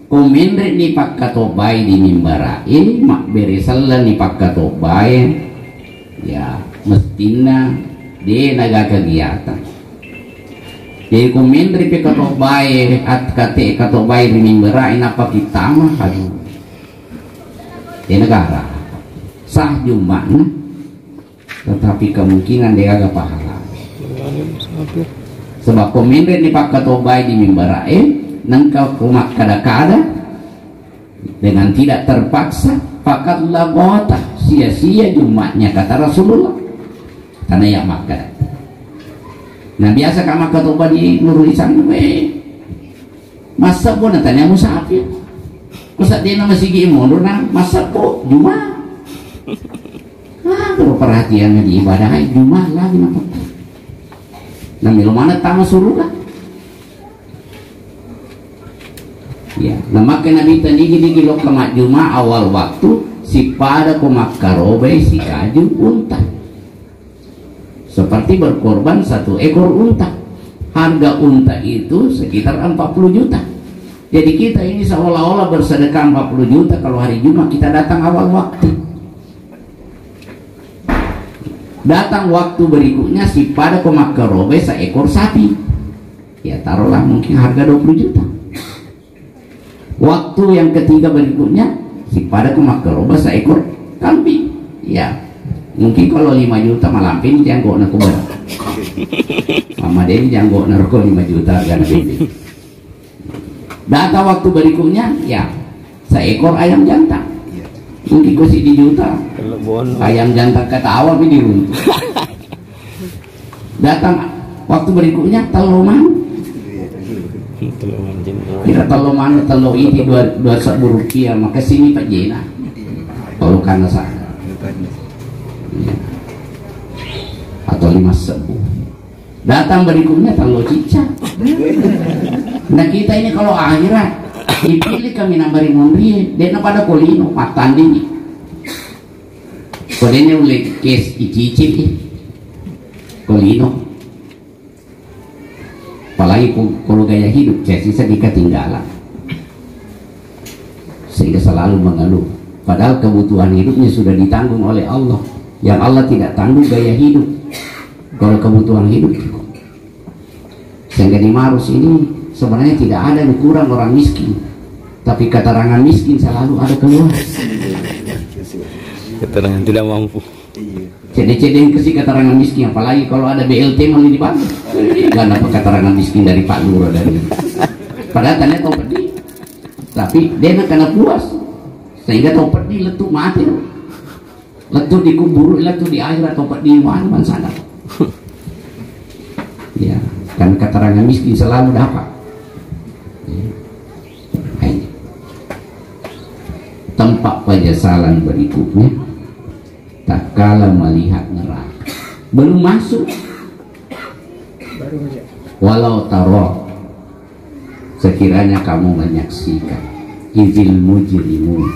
[SPEAKER 1] komendre ni pakkatobay di mimbarain mak beresalan ni pakkatobay ya mestina dia naga kegiatan jadi komendre pakkatobay at kate katobay di mimbarain apa kita mah aduh di negara sah Jumatnya tetapi kemungkinan dia agak pahala sebab komender ni pak katobay di mimbarain nangkau kumak kada-kada dengan tidak terpaksa pakat labota sia-sia Jumatnya kata Rasulullah karena ya makan. Nah biasa kamak katobay di nurulisan masa pun tanya musafir masa dia nama sigi mundur nang masa po Jumat Kalau perhatiannya di ibadah Jumat lagi apa? Nah, mana tamu surga? Ya, nah maka Nabi tadi gini lo kemak Jumat awal waktu si pada komak karobe si kaju unta. Seperti berkorban 1 ekor unta. Harga unta itu sekitar 40 juta. Jadi kita ini seolah-olah bersedekah 40 juta kalau hari Jumat kita datang awal waktu. Datang waktu berikutnya si pada komak karobe seekor sapi. Ya taruhlah mungkin harga 20 juta. Waktu yang ketiga berikutnya si pada komak karobe seekor kambing. Ya mungkin kalau 5 juta malampin janggo nak kubar. Mama Dewi janggo narko 5 juta harga Nabi. Data waktu berikutnya ya seekor ayam jantan. Mungkin kosik di juta. Ayam jantan kata awal ini diruntuh. Datang waktu berikutnya telur manu. Kira telur manu telur ini 2 rupiah maka sini Pak Jena. Kalau karena sana. Ya. Atau 5 sebu. Datang berikutnya telur cicak. Nah kita ini kalau akhirat dipilih kami nambari mondri dan pada kolino matanding. Kodenya oleh kes icicip kolino. Apalagi kalau gaya hidup sisa ketinggalan sehingga selalu mengeluh. Padahal kebutuhan hidupnya sudah ditanggung oleh Allah. Yang Allah tidak tanggung gaya hidup. Kalau kebutuhan hidup sehingga di Marus ini sebenarnya tidak ada yang kurang orang miskin, tapi keterangan miskin selalu ada keluar.
[SPEAKER 2] Keterangan tidak mampu.
[SPEAKER 1] Cede-cede yang kasih keterangan miskin, apalagi kalau ada BLT mau dibantu. Gak dapat keterangan miskin dari Pak Lurah dari. Padahal tanya tahu pedih, tapi dia nak kena puas, sehingga tahu pedih letup mati, letup dikubur, letup di akhirat tahu pedih mana sana. Ya, kan keterangan miskin selalu dapat. Tempat penyesalan berikutnya tak kala melihat neraka belum masuk walau taruh sekiranya kamu menyaksikan izil mujrimun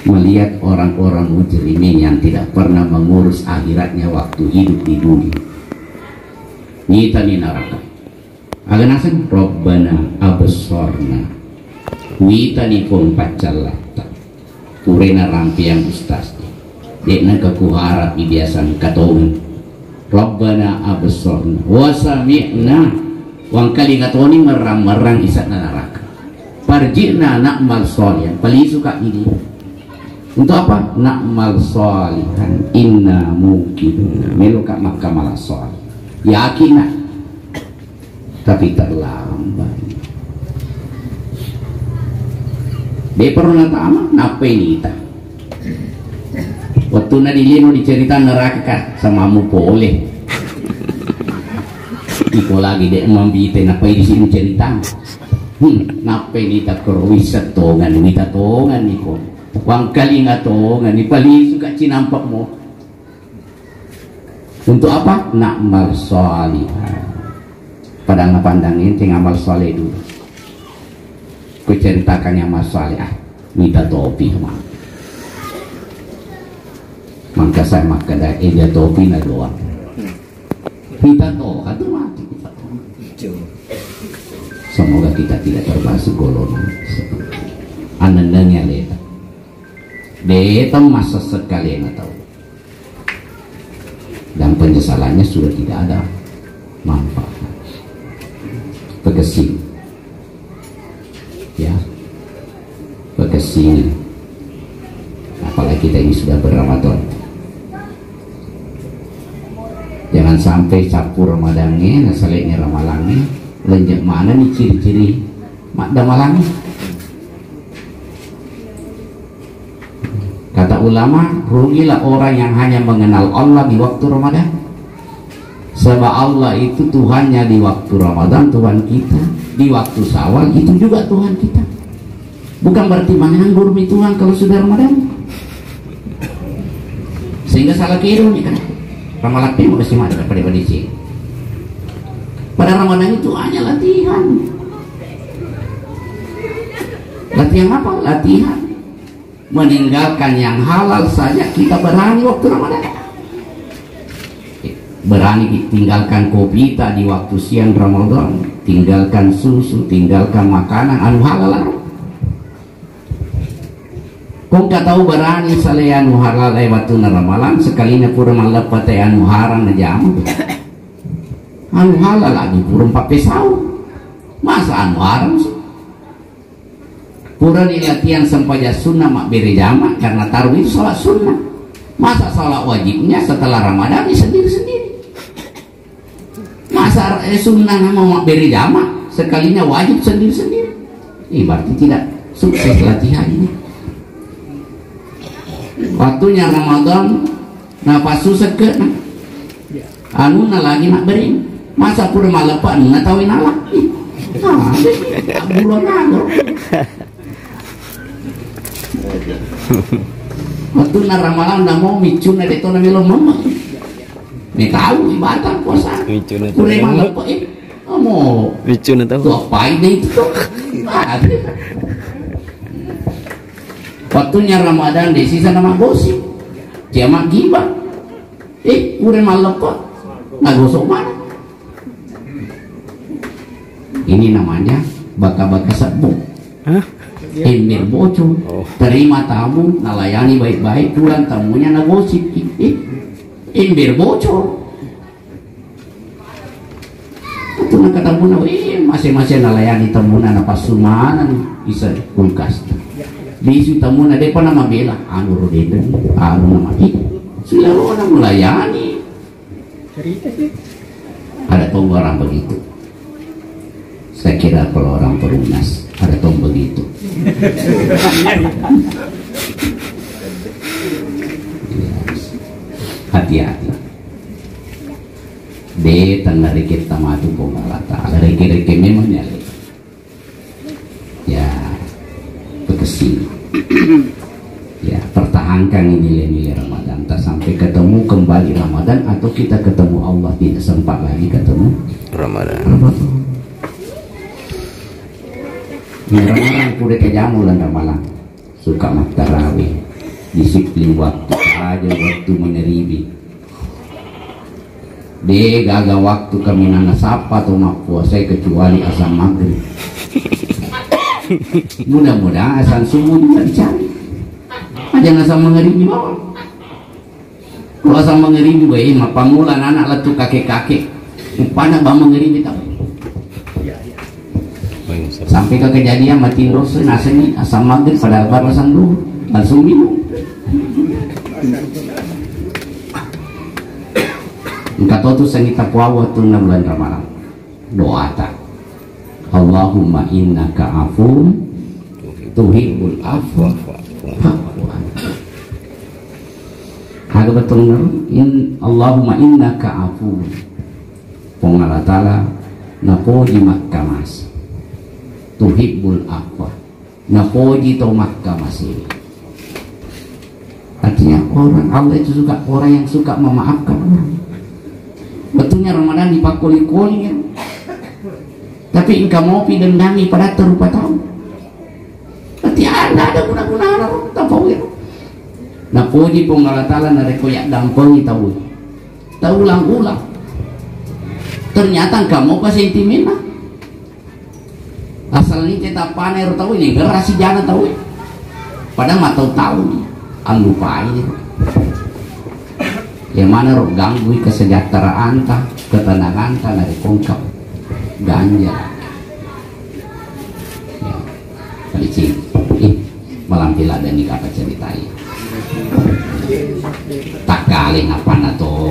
[SPEAKER 1] melihat orang-orang mujrimin yang tidak pernah mengurus akhiratnya waktu hidup di dunia nyita di neraka aganasan Rabbana absorna witani pun pacalata kurena rampiang ustaz dekna kekuharap ibiasan katongan Rabbana absorna wasami'na wang kali katoni merang-merang isat neraka parjina na'mal solihan paling suka ini untuk apa? Na'mal solihan inna mungkin meluka maka malah solih yakin tapi terlambat. Dia pernah tamat, napa ini kita? Waktu na dilino dicerita neraka sama mu boleh. Iko lagi dia mambite napa di sini cerita. Napa ini tak kerwisa tongan, wita tongan niko. Wang kali ngatongan, ni paling suka cinampak mo. Untuk apa? Na'mal sholihan. Padahal pandangin tinggal amal soleh dulu. Ku ceritakan yang masalah minta topi mah. Maka saya makan dia topi na doang. Minta topi itu mati. Semoga kita tidak termasuk golongan anandanya leta. Deta masa sekali yang tahu. Dan penyesalannya sudah tidak ada manfaat. Pegesing. Ya, bekesini apalagi kita ini sudah berRamadan, jangan sampai campur Ramadannya nasalnya ramalannya lenjak mana nih ciri-ciri makda malangnya. Kata ulama, rugilah orang yang hanya mengenal Allah di waktu Ramadan. Sebab Allah itu Tuhannya di waktu Ramadan, Tuhan kita di waktu Syawal itu juga Tuhan kita. Bukan berarti menganggur Tuhan kalau sudah Ramadan. sehingga salah kira nih kan ramalan itu masih ada pada sini. Pada Ramadan itu hanya latihan. Latihan apa? Latihan meninggalkan yang halal saja kita berani waktu Ramadan. Berani tinggalkan kopi di waktu siang Ramadan, tinggalkan susu, tinggalkan makanan anu halal. Kung tahu berani saleh anu halal waktu Ramadan sekalinya pura malepat anu haram na jamu. Anu halal lagi pura pakai saus. Masa anu haram sih? Pura di latihan sampaja sunnah mak beri jama karena taruh itu salat sunnah. Masa salat wajibnya setelah Ramadan sendiri-sendiri. Masa sunnah mau mak beri jama sekalinya wajib sendiri-sendiri. Berarti tidak sukses latihan ini. Waktunya Ramadan nafas susah ke anu na lagi nak beri. Masa pura malepak anu ngatawin Allah. Bulan ada. Waktu na ramalan na mau micu na dito na milong mama. May tahu ibadah puasa. Kulay malepak mau micu na tahu. Tuapain na ito. Waktunya Ramadan di sisa nama gosip jamak gibah udah malepak nggak gosok mana ini namanya baka-baka sabuk ember bocor terima tamu nalayani baik-baik pulang tamunya na gosip ember bocor itu na ketemu na masing-masing nalayani tamunya na pasumanan bisa kulkas bisu tamu na depan nama bela anu rodeden anu nama sudah orang melayani ada tong orang begitu. Saya kira kalau orang Perumnas ada tong begitu. Hati-hati de tanda rikit tamatu pengalata ada rikit memang nyali ya bekesi ya pertahankan nilai-nilai Ramadan tak sampai ketemu kembali Ramadan atau kita ketemu Allah tidak sempat lagi ketemu Ramadan. Orang-orang kuda kejamu lan Ramadan suka mak tarawih disiplin waktu aja waktu meneribi de gaga waktu kami nana sapa atau mak puasa kecuali asam maghrib. Mudah-mudahan asal subuh juga dicari aja asal mengeribi bawah. Kalau asal mengeribi baik pamulan anak letu kakek-kakek upana bang mengeribi tahu sampai ke kejadian mati dosa naseni asal maghrib pada baru asal dulu langsung minum engkau tahu tuh sengita puawa tuh na bulan Ramadan doa tak Allahumma innaka afun tuhibbul afwa Haga betul Allahumma innaka afun Pengala ta'ala napoji makkamas tuhibbul afwa napoji to makkamas ini artinya orang Allah itu suka orang yang suka memaafkan orang. Betulnya Ramadan dipakuli-kuli ya. Tapi engkau mau dendami pada terupa tahu berarti ada guna-guna tak tahu ya nah puji penggalatalan dari koyak dampengi tahu ulang-ulang ternyata engkau mau kasih intimina asal ini kita paner tahu ini gerasi jana tahu ya padahal mah tahu nih anggupai yang mana roh ganggu kesejahteraan tah ketenangan tah dari kongkap ganja ya palicing malam pila dan nikah apa ceritai tak kali ngapan atau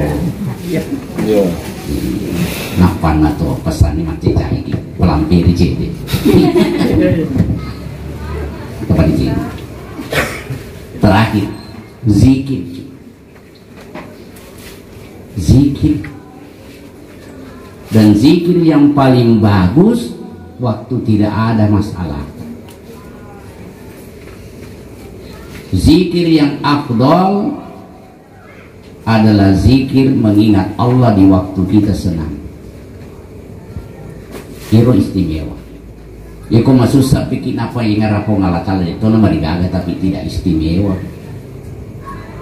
[SPEAKER 1] ngapan atau pesan ini mati cai pelampir ciri apa di terakhir zikir dan zikir yang paling bagus waktu tidak ada masalah. Zikir yang afdal adalah zikir mengingat Allah di waktu kita senang. Itu istimewa. Ya kok susah bikin apa yang ngarapo ngalakal itu nama digaga tapi tidak istimewa.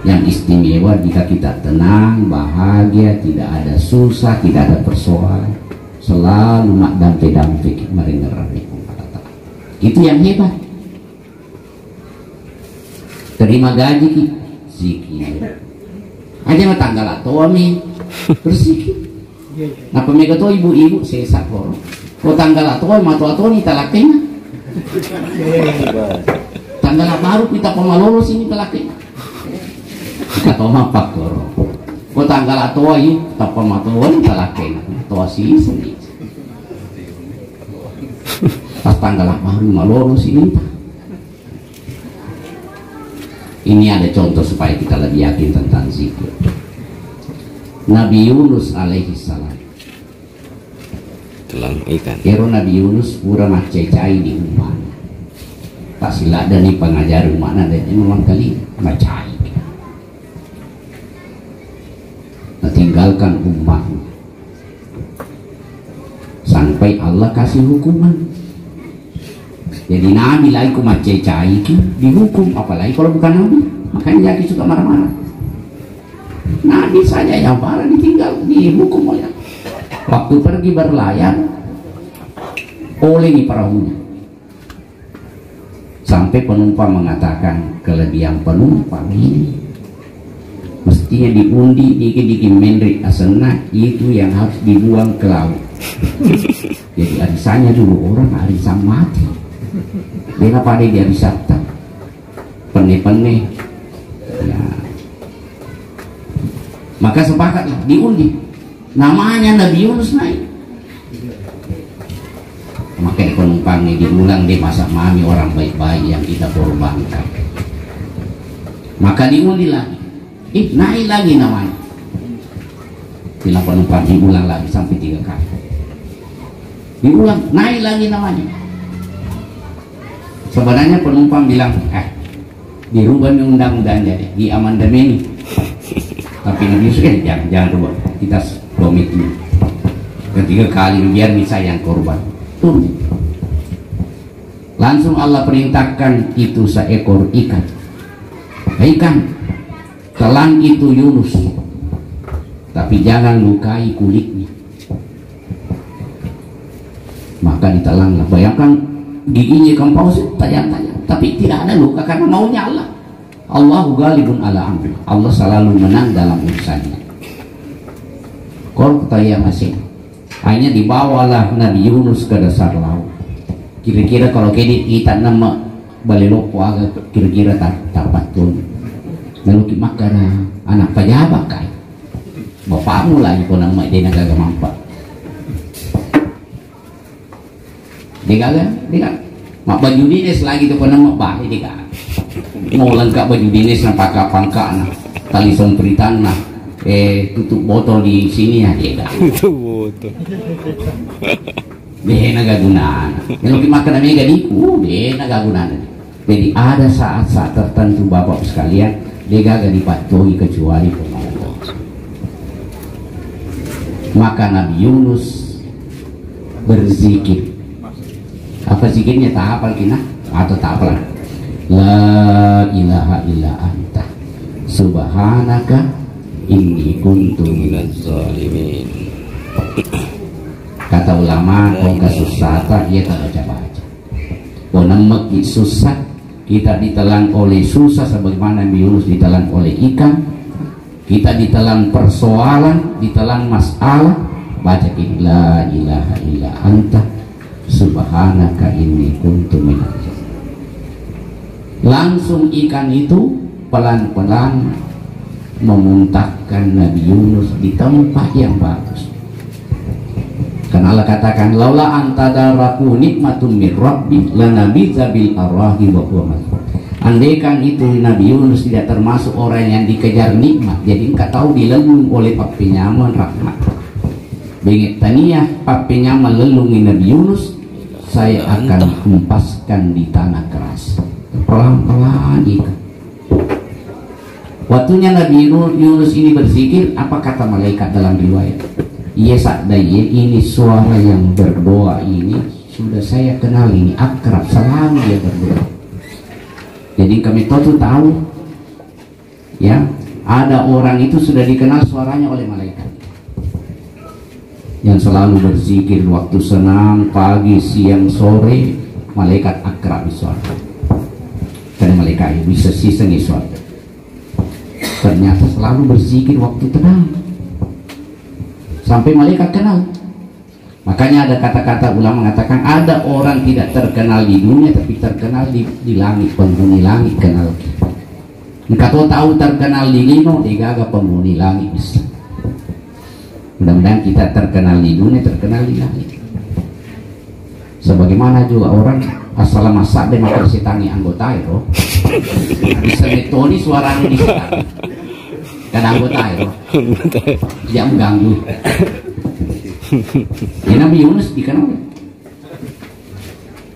[SPEAKER 1] Yang istimewa jika kita tenang, bahagia, tidak ada susah, tidak ada persoalan, selalu mak dampe merengerapi. Itu yang hebat. Terima gaji zikir. Aja mah tanggal atau ami berzikir. Napa mega to ibu-ibu sesak koro. Ko tanggal atau atau ni talakena. Tanggal baru kita pemalolo sini talakena. Kita toma pak koro. Ko tanggal atau ini tak pematuan talakena. To sini sini. Pas tanggal baru malolo sini. Ini ada contoh supaya kita lebih yakin tentang zikir. Nabi Yunus alaihi salam
[SPEAKER 2] telang ikan.
[SPEAKER 1] Kero Nabi Yunus pura macai-cai di rumah. Tak sila dari pengajar rumah dan memang kali macai. Nah, tinggalkan umat sampai Allah kasih hukuman. Jadi Nabi lagi ku macai-cai dihukum, apalagi kalau bukan Nabi. Makanya jadi suka marah-marah. Nabi saja yang parah ditinggal, dihukum oleh waktu pergi berlayar oleh di perahunya. Sampai penumpang mengatakan kelebihan penumpang ini mestinya diundi dikit-dikit menrik asena itu yang harus dibuang ke laut. Jadi arisanya dulu orang arisan mati. Dia pada dia wisata pene-pene ya. Maka sepakatlah diundi namanya Nabi Yunus naik. Maka penumpangnya diulang dia masak mami orang baik-baik yang kita korbankan. Maka diundi lagi naik lagi namanya. Bila penumpang diulang lagi sampai 3 kali diulang naik lagi namanya. Sebenarnya penumpang bilang, dirubah undang-undang jadi di amandemen. Tapi Nabi Yusuf jangan rubah, kita komitmen. 3 kali biar bisa yang korban. Turun. Langsung Allah perintahkan itu seekor ikan. Ikan, telan itu Yunus, tapi jangan lukai kulitnya. Maka ditelanlah. Bayangkan giginya kampus tajam-tajam, tapi tidak ada luka karena maunya Allah. Allahu ghalibun ala amri. Allah selalu menang dalam urusannya. Kau kata masih. Akhirnya dibawalah Nabi Yunus ke dasar laut. Kira-kira kalau kita nama balelo agak kira-kira tak patun. Lalu makara anak pejabat kai. Bapakmu lagi kau nama dia nak agak mampat. Dia mak baju dinas lagi tu pernah mak bah dia mau lengkap baju dinas nak pakai pangkat nak tali sompritan nak tutup botol di sini ya dia tutup botol dia naga guna kalau dimakan namanya gadiku dia naga guna. Jadi ada saat-saat tertentu bapak sekalian dia gak dipatuhi kecuali Allah. Maka Nabi Yunus berzikir. Apa zikirnya tak hafal kina atau tak hafal? La ilaha illa anta subhanaka inni kuntu minaz zalimin. Kata ulama kau kesusata ia tak baca-baca. Kau nemek susah kita ditelan oleh susah sebagaimana Nabi Yunus ditelan oleh ikan. Kita ditelan persoalan, ditelan masalah, baca la ilaha illa anta subhanaka inni kuntu minaz zalimin. Langsung ikan itu pelan-pelan memuntahkan Nabi Yunus di tempat yang bagus. Karena Allah katakan laula antadaraku nikmatun min rabbi lanabidza bil arahi wa huwa mazmum. Andaikan itu Nabi Yunus tidak termasuk orang yang dikejar nikmat, jadi engkau tahu dilelung oleh papinyaman rahmat. Bengit taniah papinyaman lelungi Nabi Yunus, saya akan hempaskan di tanah keras. Pelan-pelan ikan. Waktunya Nabi Yunus ini berzikir, apa kata malaikat dalam riwayat? Iya sadaya, ini suara yang berdoa ini sudah saya kenal, ini akrab, selalu dia berdoa. Jadi kami tahu ya, ada orang itu sudah dikenal suaranya oleh malaikat, yang selalu berzikir waktu senang, pagi, siang, sore. Malaikat akrab di suara. Karena malaikat bisa siseng di suara. Ternyata selalu berzikir waktu tenang. Sampai malaikat kenal. Makanya ada kata-kata ulama mengatakan ada orang tidak terkenal di dunia tapi terkenal di langit, penghuni langit kenal. Kalau tahu terkenal di lino, digaga penghuni langit bisa. Mudah-mudahan kita terkenal di dunia, terkenal di langit. Sebagaimana juga orang asal masak dan makan sitangi anggota itu bisa metode suaranya di sitangi kan anggota itu dia mengganggu. Ya, Nabi Yunus dikenal.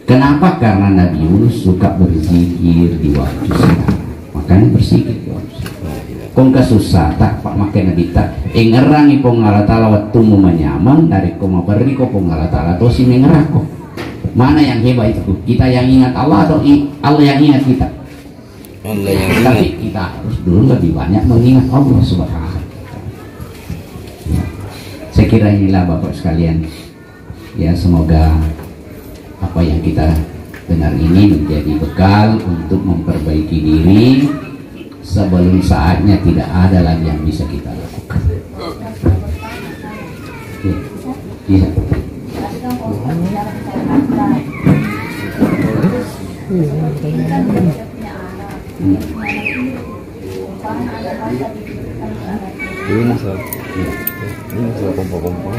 [SPEAKER 1] Kenapa? Karena Nabi Yunus suka berzikir di waktu siang, makanya berzikir di waktu siang. Kong kasusah tak pak makan nabi tak engerang ipong ngalatala waktu menyaman dari koma beri ko pong ngalatala to si mengerang ko. Mana yang hebat itu? Kita yang ingat Allah atau Allah yang ingat kita?
[SPEAKER 2] Allah yang ingat.
[SPEAKER 1] Tapi kita harus dulu lebih banyak mengingat Allah Subhanahu. Ya. Saya kira inilah Bapak sekalian. Ya, semoga apa yang kita dengar ini menjadi bekal untuk memperbaiki diri sebelum saatnya tidak ada lagi yang bisa kita lakukan. Iya.
[SPEAKER 2] Ini masalah pompa-pompa.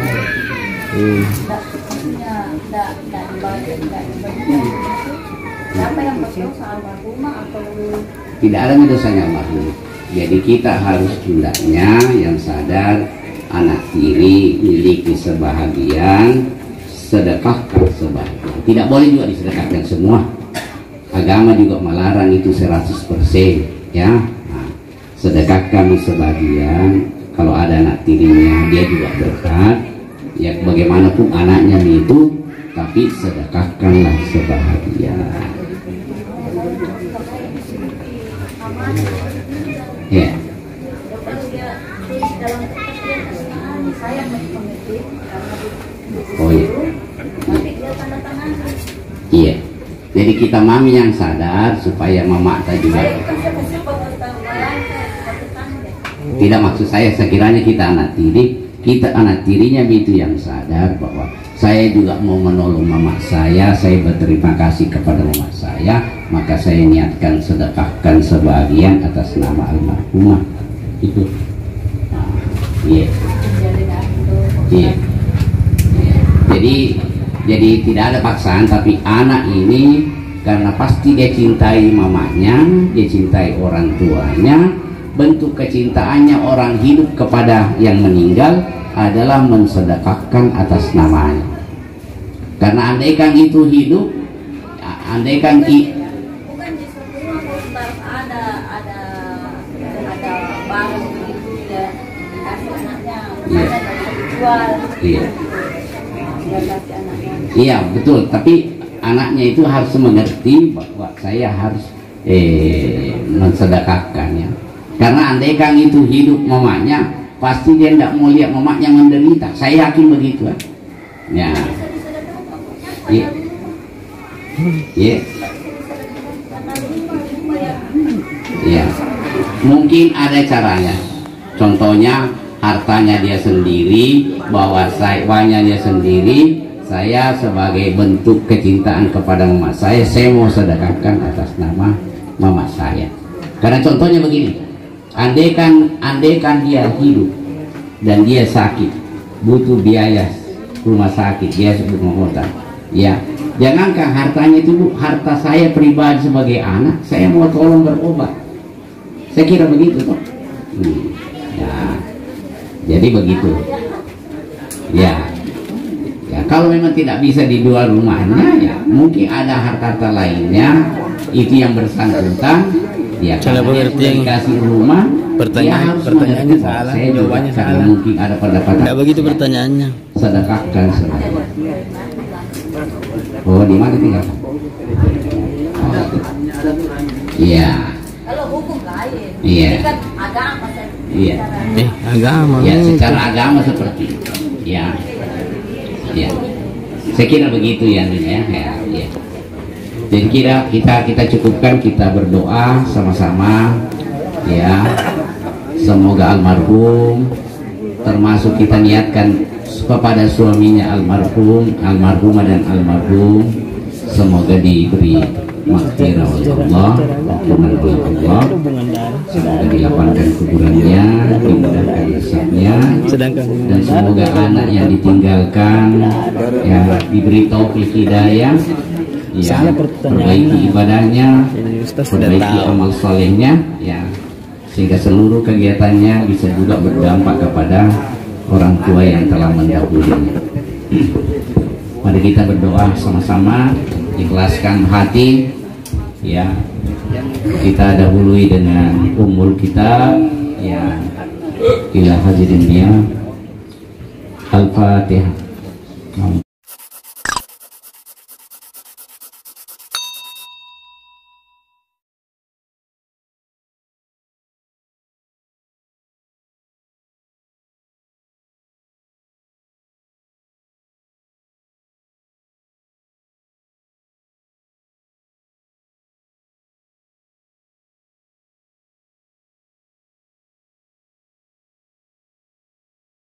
[SPEAKER 1] Tidak ada dosanya almarhum. Jadi kita harus hendaknya yang sadar anak tiri miliki sebahagian, sedekahkan sebahagian. Tidak boleh juga disedekahkan semua. Agama juga melarang itu 100%, ya. Nah, sedekahkan sebagian. Kalau ada anak tirinya dia juga berhak. Ya bagaimanapun anaknya itu, tapi sedekahkanlah sebahagian. Ya. Oh iya. Iya. Jadi kita mami yang sadar supaya mama juga. Tidak, maksud saya sekiranya kita anak tiri, kita anak tirinya itu yang sadar bahwa saya juga mau menolong mama saya berterima kasih kepada mama saya, maka saya niatkan sedekahkan sebagian atas nama almarhumah. Itu. Iya. Iya. Jadi tidak ada paksaan, tapi anak ini karena pasti dia cintai mamanya, dia cintai orang tuanya. Bentuk kecintaannya orang hidup kepada yang meninggal adalah mensedekahkan atas namanya. Karena andaikan itu hidup, andaikan
[SPEAKER 3] bukan justru ada barang itu ya kasih anaknya, ada dijual.
[SPEAKER 1] Iya.
[SPEAKER 3] Ya kasih anaknya.
[SPEAKER 1] Iya betul, tapi anaknya itu harus mengerti bahwa saya harus mensedekahkan ya. Karena andaikan itu hidup mamanya, pasti dia tidak mau lihat mamanya menderita. Saya yakin begitu ya. Iya. Iya. Iya. Mungkin ada caranya. Contohnya hartanya dia sendiri, bawa sayanya dia sendiri. Saya sebagai bentuk kecintaan kepada mama saya mau sedekahkan atas nama mama saya. Karena contohnya begini. Andaikan dia hidup dan dia sakit, butuh biaya rumah sakit, dia butuh obat. Ya, jangankan hartanya itu, harta saya pribadi sebagai anak, saya mau tolong berobat. Saya kira begitu toh. Ya, jadi begitu. Ya, kalau memang tidak bisa dijual rumahnya, ya mungkin ada harta lainnya itu yang bersangkutan. Ya,
[SPEAKER 2] Salah pengertian.
[SPEAKER 1] dikasih rumah,
[SPEAKER 2] Pertanyaan-
[SPEAKER 1] dia harus
[SPEAKER 2] pertanyaannya
[SPEAKER 1] mengerti.
[SPEAKER 2] salah,
[SPEAKER 1] Saya juga
[SPEAKER 2] jawabannya
[SPEAKER 1] karena
[SPEAKER 2] salah.
[SPEAKER 1] mungkin ada pendapat.
[SPEAKER 2] Enggak begitu pertanyaannya.
[SPEAKER 1] Sedekahkan saudara. Oh, di mana tinggal? Iya.
[SPEAKER 3] Kalau hukum lain,
[SPEAKER 1] Iya.
[SPEAKER 3] ini kan agama saya.
[SPEAKER 1] Iya.
[SPEAKER 2] Agama.
[SPEAKER 1] Ya, secara agama seperti itu. Ya. Ya. Saya kira begitu ya, ya. Ya. Jadi kita cukupkan, kita berdoa sama-sama ya. Semoga almarhum, termasuk kita niatkan kepada suaminya almarhum, almarhumah dan almarhum, semoga diberi maghfirah oleh Allah, ampunan oleh Allah, semoga dilapangkan kuburannya, dimudahkan nasabnya, dan semoga anak yang ditinggalkan ya diberi taufik hidayah, ya, perbaiki ibadahnya, perbaiki amal solehnya, ya, sehingga seluruh kegiatannya bisa juga berdampak kepada orang tua yang telah mendahulunya. Mari kita berdoa sama-sama, ikhlaskan hati, ya. Kita dahului dengan ummul kitab, ya. Ila hadirin dia. Al-Fatihah.